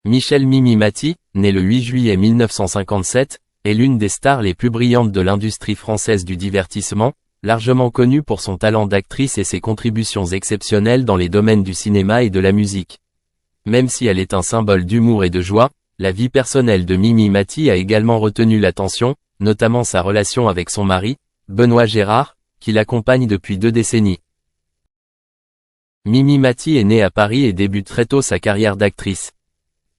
Michelle Mimi Mati, née le 8 juillet 1957, est l'une des stars les plus brillantes de l'industrie française du divertissement, largement connue pour son talent d'actrice et ses contributions exceptionnelles dans les domaines du cinéma et de la musique. Même si elle est un symbole d'humour et de joie, la vie personnelle de Mimi Mati a également retenu l'attention, notamment sa relation avec son mari, Benoît Gérard, qui l'accompagne depuis 2 décennies. Mimi Mati est née à Paris et débute très tôt sa carrière d'actrice.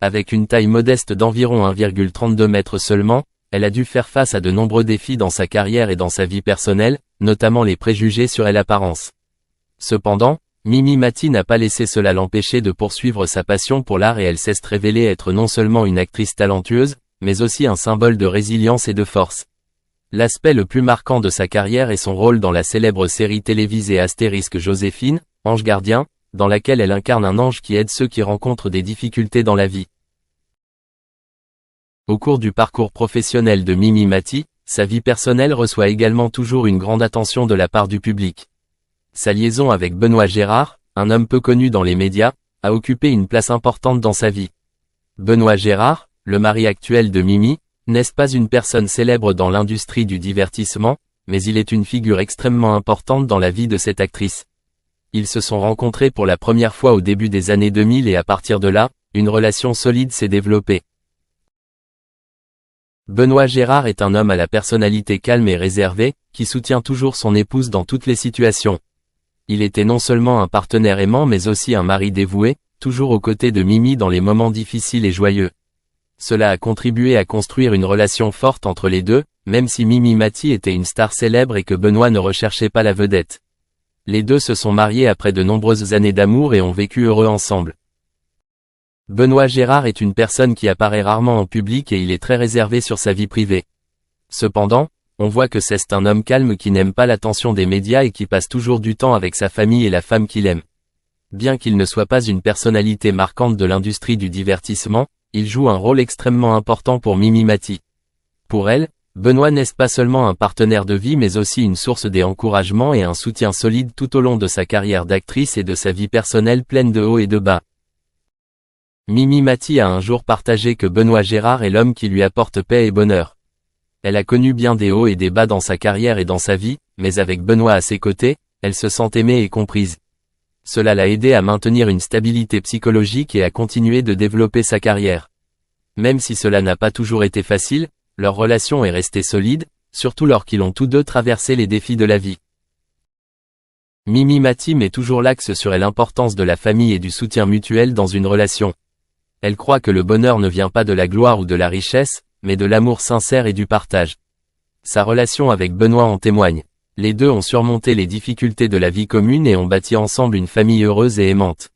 Avec une taille modeste d'environ 1,32 m seulement, elle a dû faire face à de nombreux défis dans sa carrière et dans sa vie personnelle, notamment les préjugés sur elle apparence. Cependant, Mimi Mati n'a pas laissé cela l'empêcher de poursuivre sa passion pour l'art et elle s'est révélée être non seulement une actrice talentueuse, mais aussi un symbole de résilience et de force. L'aspect le plus marquant de sa carrière est son rôle dans la célèbre série télévisée Astérisque Joséphine, Ange Gardien, dans laquelle elle incarne un ange qui aide ceux qui rencontrent des difficultés dans la vie. Au cours du parcours professionnel de Mimi Mati, sa vie personnelle reçoit également toujours une grande attention de la part du public. Sa liaison avec Benoît Gérard, un homme peu connu dans les médias, a occupé une place importante dans sa vie. Benoît Gérard, le mari actuel de Mimi, n'est pas une personne célèbre dans l'industrie du divertissement, mais il est une figure extrêmement importante dans la vie de cette actrice. Ils se sont rencontrés pour la première fois au début des années 2000 et à partir de là, une relation solide s'est développée. Benoît Gérard est un homme à la personnalité calme et réservée, qui soutient toujours son épouse dans toutes les situations. Il était non seulement un partenaire aimant mais aussi un mari dévoué, toujours aux côtés de Mimi dans les moments difficiles et joyeux. Cela a contribué à construire une relation forte entre les deux, même si Mimi Mati était une star célèbre et que Benoît ne recherchait pas la vedette. Les deux se sont mariés après de nombreuses années d'amour et ont vécu heureux ensemble. Benoît Gérard est une personne qui apparaît rarement en public et il est très réservé sur sa vie privée. Cependant, on voit que c'est un homme calme qui n'aime pas l'attention des médias et qui passe toujours du temps avec sa famille et la femme qu'il aime. Bien qu'il ne soit pas une personnalité marquante de l'industrie du divertissement, il joue un rôle extrêmement important pour Mimi Mati. Pour elle, Benoît n'est pas seulement un partenaire de vie mais aussi une source d'encouragement et un soutien solide tout au long de sa carrière d'actrice et de sa vie personnelle pleine de hauts et de bas. Mimi Mati a un jour partagé que Benoît Gérard est l'homme qui lui apporte paix et bonheur. Elle a connu bien des hauts et des bas dans sa carrière et dans sa vie, mais avec Benoît à ses côtés, elle se sent aimée et comprise. Cela l'a aidé à maintenir une stabilité psychologique et à continuer de développer sa carrière. Même si cela n'a pas toujours été facile, leur relation est restée solide, surtout lorsqu'ils ont tous deux traversé les défis de la vie. Mimi Mati met toujours l'axe sur l'importance de la famille et du soutien mutuel dans une relation. Elle croit que le bonheur ne vient pas de la gloire ou de la richesse, mais de l'amour sincère et du partage. Sa relation avec Benoît en témoigne. Les deux ont surmonté les difficultés de la vie commune et ont bâti ensemble une famille heureuse et aimante.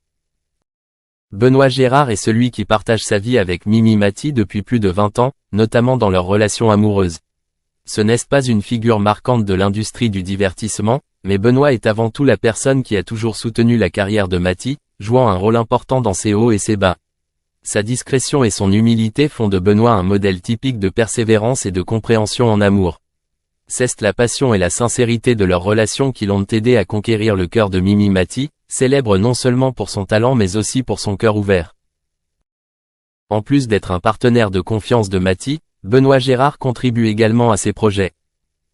Benoît Gérard est celui qui partage sa vie avec Mimi Mati depuis plus de 20 ans, notamment dans leur relation amoureuse. Ce n'est pas une figure marquante de l'industrie du divertissement, mais Benoît est avant tout la personne qui a toujours soutenu la carrière de Mati, jouant un rôle important dans ses hauts et ses bas. Sa discrétion et son humilité font de Benoît un modèle typique de persévérance et de compréhension en amour. C'est la passion et la sincérité de leur relation qui l'ont aidé à conquérir le cœur de Mimi Mati, célèbre non seulement pour son talent mais aussi pour son cœur ouvert. En plus d'être un partenaire de confiance de Mati, Benoît Gérard contribue également à ses projets.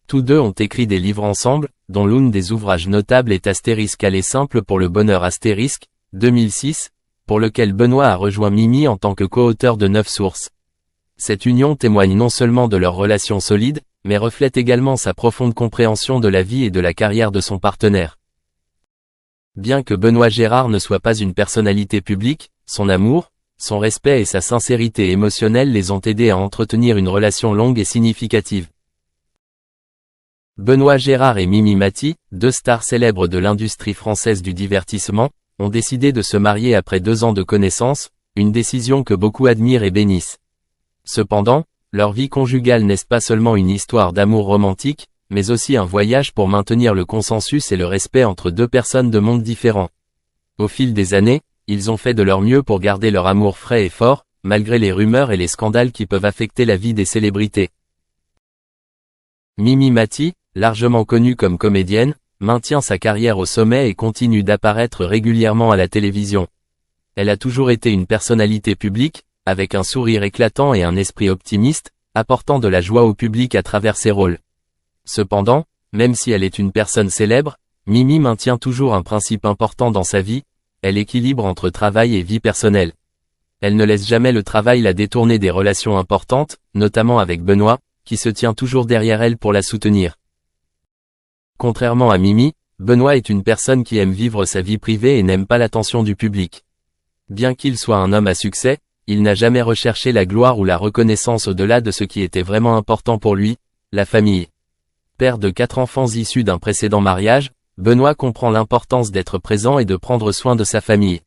Tous deux ont écrit des livres ensemble, dont l'un des ouvrages notables est Astérisque aller simple pour le bonheur Astérisque, 2006, pour lequel Benoît a rejoint Mimi en tant que co-auteur de 9 sources. Cette union témoigne non seulement de leur relation solide, mais reflète également sa profonde compréhension de la vie et de la carrière de son partenaire. Bien que Benoît Gérard ne soit pas une personnalité publique, son amour, son respect et sa sincérité émotionnelle les ont aidés à entretenir une relation longue et significative. Benoît Gérard et Mimi Mati, deux stars célèbres de l'industrie française du divertissement, ont décidé de se marier après 2 ans de connaissance, une décision que beaucoup admirent et bénissent. Cependant, leur vie conjugale n'est pas seulement une histoire d'amour romantique, mais aussi un voyage pour maintenir le consensus et le respect entre deux personnes de mondes différents. Au fil des années, ils ont fait de leur mieux pour garder leur amour frais et fort, malgré les rumeurs et les scandales qui peuvent affecter la vie des célébrités. Mimi Mati, largement connue comme comédienne, maintient sa carrière au sommet et continue d'apparaître régulièrement à la télévision. Elle a toujours été une personnalité publique, avec un sourire éclatant et un esprit optimiste, apportant de la joie au public à travers ses rôles. Cependant, même si elle est une personne célèbre, Mimi maintient toujours un principe important dans sa vie, elle équilibre entre travail et vie personnelle. Elle ne laisse jamais le travail la détourner des relations importantes, notamment avec Benoît, qui se tient toujours derrière elle pour la soutenir. Contrairement à Mimi, Benoît est une personne qui aime vivre sa vie privée et n'aime pas l'attention du public. Bien qu'il soit un homme à succès, il n'a jamais recherché la gloire ou la reconnaissance au-delà de ce qui était vraiment important pour lui, la famille. Père de 4 enfants issus d'un précédent mariage, Benoît comprend l'importance d'être présent et de prendre soin de sa famille.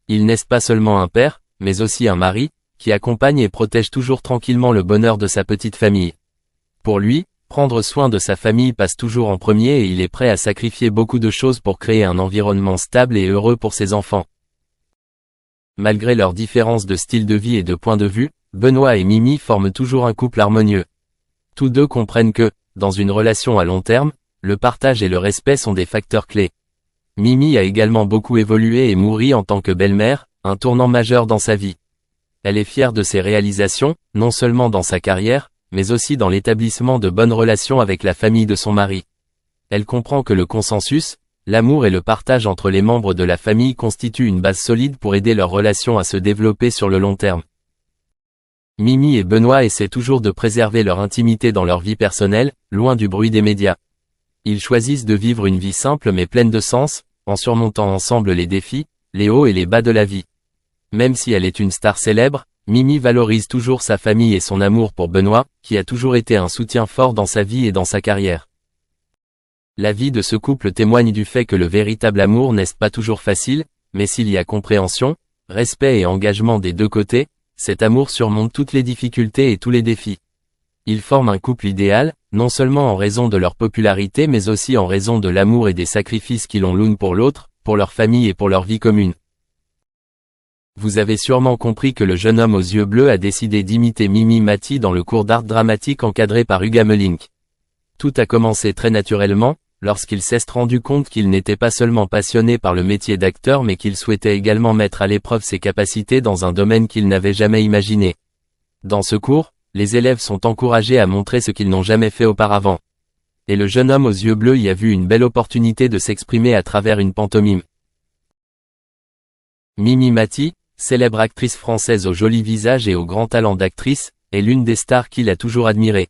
Il n'est pas seulement un père, mais aussi un mari, qui accompagne et protège toujours tranquillement le bonheur de sa petite famille. Pour lui, prendre soin de sa famille passe toujours en premier et il est prêt à sacrifier beaucoup de choses pour créer un environnement stable et heureux pour ses enfants. Malgré leurs différences de style de vie et de point de vue, Benoît et Mimi forment toujours un couple harmonieux. Tous deux comprennent que, dans une relation à long terme, le partage et le respect sont des facteurs clés. Mimi a également beaucoup évolué et mûri en tant que belle-mère, un tournant majeur dans sa vie. Elle est fière de ses réalisations, non seulement dans sa carrière, mais aussi dans l'établissement de bonnes relations avec la famille de son mari. Elle comprend que le consensus, l'amour et le partage entre les membres de la famille constituent une base solide pour aider leur relation à se développer sur le long terme. Mimi et Benoît essaient toujours de préserver leur intimité dans leur vie personnelle, loin du bruit des médias. Ils choisissent de vivre une vie simple mais pleine de sens, en surmontant ensemble les défis, les hauts et les bas de la vie. Même si elle est une star célèbre, Mimi valorise toujours sa famille et son amour pour Benoît, qui a toujours été un soutien fort dans sa vie et dans sa carrière. La vie de ce couple témoigne du fait que le véritable amour n'est pas toujours facile, mais s'il y a compréhension, respect et engagement des deux côtés, cet amour surmonte toutes les difficultés et tous les défis. Ils forment un couple idéal, non seulement en raison de leur popularité mais aussi en raison de l'amour et des sacrifices qu'ils ont l'un pour l'autre, pour leur famille et pour leur vie commune. Vous avez sûrement compris que le jeune homme aux yeux bleus a décidé d'imiter Mimi Mati dans le cours d'art dramatique encadré par Hugues Hamelink. Tout a commencé très naturellement, lorsqu'il s'est rendu compte qu'il n'était pas seulement passionné par le métier d'acteur mais qu'il souhaitait également mettre à l'épreuve ses capacités dans un domaine qu'il n'avait jamais imaginé. Dans ce cours, les élèves sont encouragés à montrer ce qu'ils n'ont jamais fait auparavant. Et le jeune homme aux yeux bleus y a vu une belle opportunité de s'exprimer à travers une pantomime. Mimi Mati, célèbre actrice française au joli visage et au grand talent d'actrice, est l'une des stars qu'il a toujours admirées.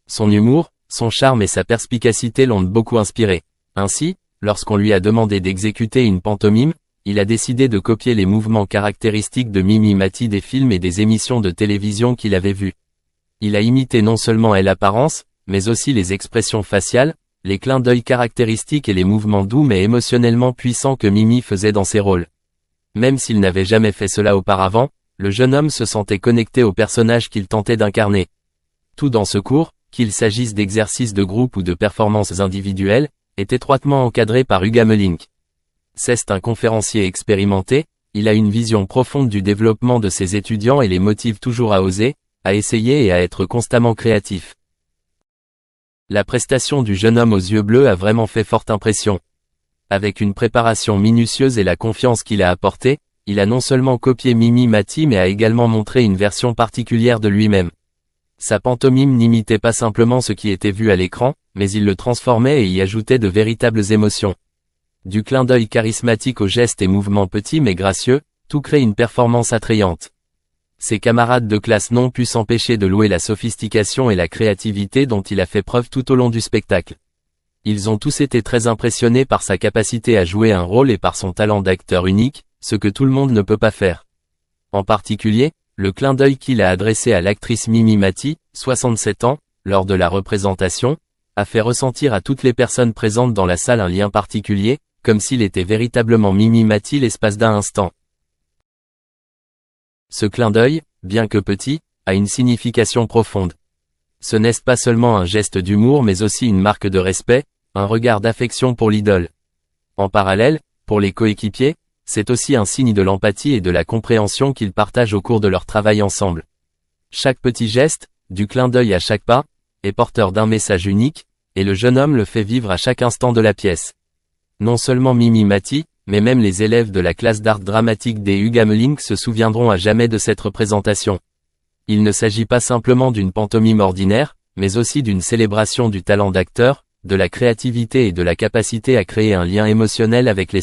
Son humour, son charme et sa perspicacité l'ont beaucoup inspiré. Ainsi, lorsqu'on lui a demandé d'exécuter une pantomime, il a décidé de copier les mouvements caractéristiques de Mimi Mati des films et des émissions de télévision qu'il avait vus. Il a imité non seulement l'apparence, mais aussi les expressions faciales, les clins d'œil caractéristiques et les mouvements doux mais émotionnellement puissants que Mimi faisait dans ses rôles. Même s'il n'avait jamais fait cela auparavant, le jeune homme se sentait connecté au personnage qu'il tentait d'incarner. Tout dans ce cours, qu'il s'agisse d'exercices de groupe ou de performances individuelles, est étroitement encadré par Hugues Hamelink. C'est un conférencier expérimenté, il a une vision profonde du développement de ses étudiants et les motive toujours à oser, à essayer et à être constamment créatif. La prestation du jeune homme aux yeux bleus a vraiment fait forte impression. Avec une préparation minutieuse et la confiance qu'il a apportée, il a non seulement copié Mimi Mati mais a également montré une version particulière de lui-même. Sa pantomime n'imitait pas simplement ce qui était vu à l'écran, mais il le transformait et y ajoutait de véritables émotions. Du clin d'œil charismatique aux gestes et mouvements petits mais gracieux, tout crée une performance attrayante. Ses camarades de classe n'ont pu s'empêcher de louer la sophistication et la créativité dont il a fait preuve tout au long du spectacle. Ils ont tous été très impressionnés par sa capacité à jouer un rôle et par son talent d'acteur unique, ce que tout le monde ne peut pas faire. En particulier, le clin d'œil qu'il a adressé à l'actrice Mimi Mati, 67 ans, lors de la représentation, a fait ressentir à toutes les personnes présentes dans la salle un lien particulier, comme s'il était véritablement Mimi Mati l'espace d'un instant. Ce clin d'œil, bien que petit, a une signification profonde. Ce n'est pas seulement un geste d'humour mais aussi une marque de respect, un regard d'affection pour l'idole. En parallèle, pour les coéquipiers, c'est aussi un signe de l'empathie et de la compréhension qu'ils partagent au cours de leur travail ensemble. Chaque petit geste, du clin d'œil à chaque pas, est porteur d'un message unique, et le jeune homme le fait vivre à chaque instant de la pièce. Non seulement Mimi Mati, mais même les élèves de la classe d'art dramatique des Hugamelink se souviendront à jamais de cette représentation. Il ne s'agit pas simplement d'une pantomime ordinaire, mais aussi d'une célébration du talent d'acteur, de la créativité et de la capacité à créer un lien émotionnel avec les